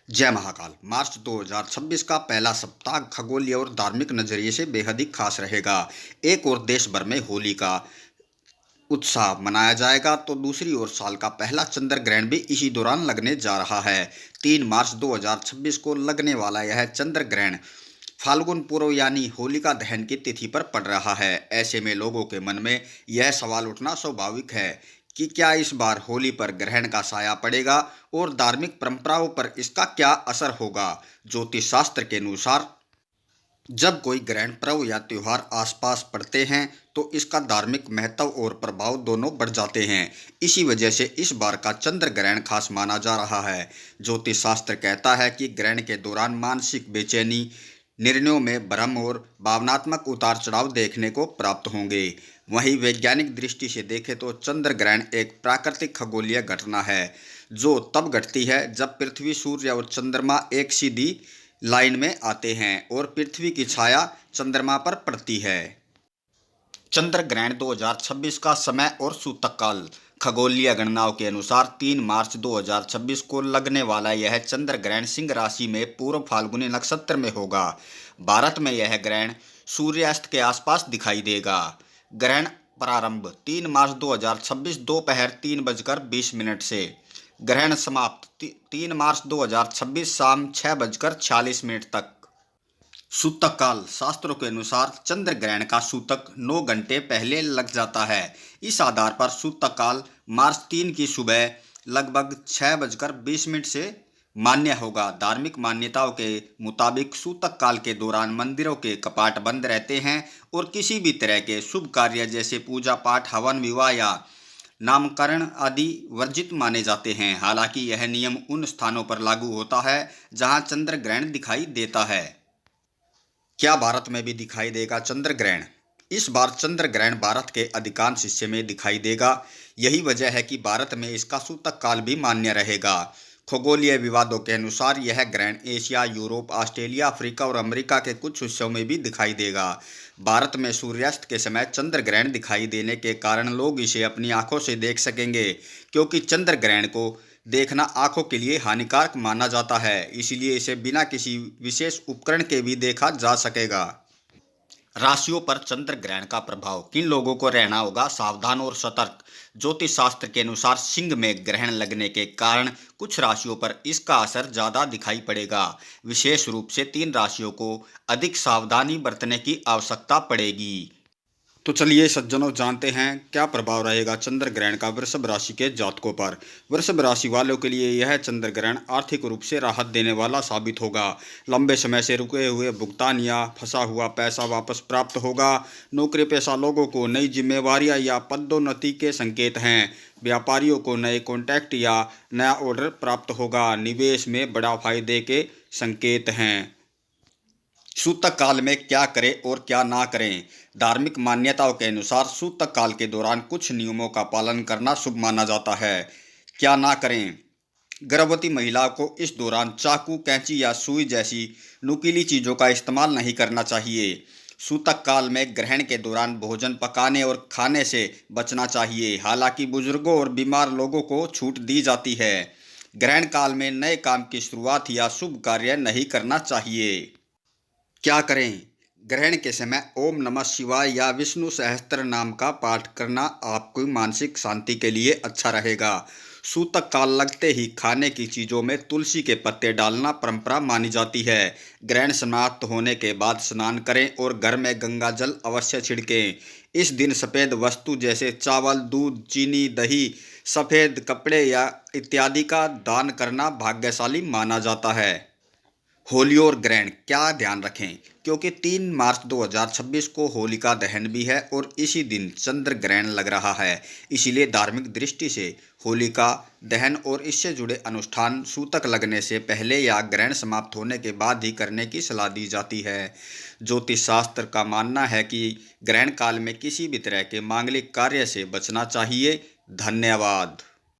जय महाकाल। मार्च 2026 का पहला सप्ताह खगोलीय और धार्मिक नजरिए से बेहद ही खास रहेगा। एक और देश भर में होली का उत्साह मनाया जाएगा तो दूसरी ओर साल का पहला चंद्र ग्रहण भी इसी दौरान लगने जा रहा है। 3 मार्च 2026 को लगने वाला यह चंद्र ग्रहण फाल्गुन पूर्व यानी होलिका दहन की तिथि पर पड़ रहा है। ऐसे में लोगों के मन में यह सवाल उठना स्वाभाविक है कि क्या इस बार होली पर ग्रहण का साया पड़ेगा और धार्मिक परंपराओं पर इसका क्या असर होगा। ज्योतिष शास्त्र के अनुसार जब कोई ग्रहण पर्व या त्योहार आसपास पड़ते हैं तो इसका धार्मिक महत्व और प्रभाव दोनों बढ़ जाते हैं। इसी वजह से इस बार का चंद्र ग्रहण खास माना जा रहा है। ज्योतिष शास्त्र कहता है कि ग्रहण के दौरान मानसिक बेचैनी, निर्णयों में भ्रम और भावनात्मक उतार चढ़ाव देखने को प्राप्त होंगे। वहीं वैज्ञानिक दृष्टि से देखें तो चंद्र ग्रहण एक प्राकृतिक खगोलीय घटना है जो तब घटती है जब पृथ्वी, सूर्य और चंद्रमा एक सीधी लाइन में आते हैं और पृथ्वी की छाया चंद्रमा पर पड़ती है। चंद्र ग्रहण 2026 का समय और सूतक काल। खगोलीय गणनाओं के अनुसार 3 मार्च 2026 को लगने वाला यह चंद्र ग्रहण सिंह राशि में पूर्व फाल्गुनी नक्षत्र में होगा। भारत में यह ग्रहण सूर्यास्त के आसपास दिखाई देगा। ग्रहण प्रारंभ 3 मार्च 2026 दोपहर 3:20 से। ग्रहण समाप्त 3 मार्च 2026 शाम 6:46 तक। सूतक काल। शास्त्रों के अनुसार चंद्र ग्रहण का सूतक 9 घंटे पहले लग जाता है। इस आधार पर सूतक काल मार्च 3 की सुबह लगभग 6:20 से मान्य होगा। धार्मिक मान्यताओं के मुताबिक सूतक काल के दौरान मंदिरों के कपाट बंद रहते हैं और किसी भी तरह के शुभ कार्य जैसे पूजा पाठ, हवन, विवाह या नामकरण आदि वर्जित माने जाते हैं। हालांकि यह नियम उन स्थानों पर लागू होता है जहां चंद्र ग्रहण दिखाई देता है। क्या भारत में भी दिखाई देगा चंद्र ग्रहण? इस बार चंद्र ग्रहण भारत के अधिकांश हिस्से में दिखाई देगा। यही वजह है कि भारत में इसका सूतक काल भी मान्य रहेगा। खगोलीय विवादों के अनुसार यह ग्रहण एशिया, यूरोप, ऑस्ट्रेलिया, अफ्रीका और अमेरिका के कुछ हिस्सों में भी दिखाई देगा। भारत में सूर्यास्त के समय चंद्र ग्रहण दिखाई देने के कारण लोग इसे अपनी आंखों से देख सकेंगे, क्योंकि चंद्र ग्रहण को देखना आंखों के लिए हानिकारक माना जाता है। इसलिए इसे बिना किसी विशेष उपकरण के भी देखा जा सकेगा। राशियों पर चंद्र ग्रहण का प्रभाव। किन लोगों को रहना होगा सावधान और सतर्क? ज्योतिष शास्त्र के अनुसार सिंह में ग्रहण लगने के कारण कुछ राशियों पर इसका असर ज्यादा दिखाई पड़ेगा। विशेष रूप से 3 राशियों को अधिक सावधानी बरतने की आवश्यकता पड़ेगी। तो चलिए सज्जनों, जानते हैं क्या प्रभाव रहेगा चंद्र ग्रहण का वृषभ राशि के जातकों पर। वृषभ राशि वालों के लिए यह चंद्र ग्रहण आर्थिक रूप से राहत देने वाला साबित होगा। लंबे समय से रुके हुए भुगतान या फंसा हुआ पैसा वापस प्राप्त होगा। नौकरी पेशा लोगों को नई जिम्मेवारियां या पदोन्नति के संकेत हैं। व्यापारियों को नए कॉन्टैक्ट या नया ऑर्डर प्राप्त होगा। निवेश में बड़ा फायदे के संकेत हैं। सूतक काल में क्या करें और क्या ना करें? धार्मिक मान्यताओं के अनुसार सूतक काल के दौरान कुछ नियमों का पालन करना शुभ माना जाता है। क्या ना करें? गर्भवती महिला को इस दौरान चाकू, कैंची या सुई जैसी नुकीली चीज़ों का इस्तेमाल नहीं करना चाहिए। सूतक काल में ग्रहण के दौरान भोजन पकाने और खाने से बचना चाहिए। हालांकि बुजुर्गों और बीमार लोगों को छूट दी जाती है। ग्रहण काल में नए काम की शुरुआत या शुभ कार्य नहीं करना चाहिए। क्या करें? ग्रहण के समय ओम नमः शिवाय या विष्णु सहस्त्र नाम का पाठ करना आपकी मानसिक शांति के लिए अच्छा रहेगा। सूतक काल लगते ही खाने की चीज़ों में तुलसी के पत्ते डालना परंपरा मानी जाती है। ग्रहण समाप्त होने के बाद स्नान करें और घर में गंगा जल अवश्य छिड़कें। इस दिन सफ़ेद वस्तु जैसे चावल, दूध, चीनी, दही, सफ़ेद कपड़े या इत्यादि का दान करना भाग्यशाली माना जाता है। होली और ग्रहण क्या ध्यान रखें? क्योंकि 3 मार्च 2026 को होलिका दहन भी है और इसी दिन चंद्र ग्रहण लग रहा है। इसीलिए धार्मिक दृष्टि से होलिका दहन और इससे जुड़े अनुष्ठान सूतक लगने से पहले या ग्रहण समाप्त होने के बाद ही करने की सलाह दी जाती है। ज्योतिष शास्त्र का मानना है कि ग्रहण काल में किसी भी तरह के मांगलिक कार्य से बचना चाहिए। धन्यवाद।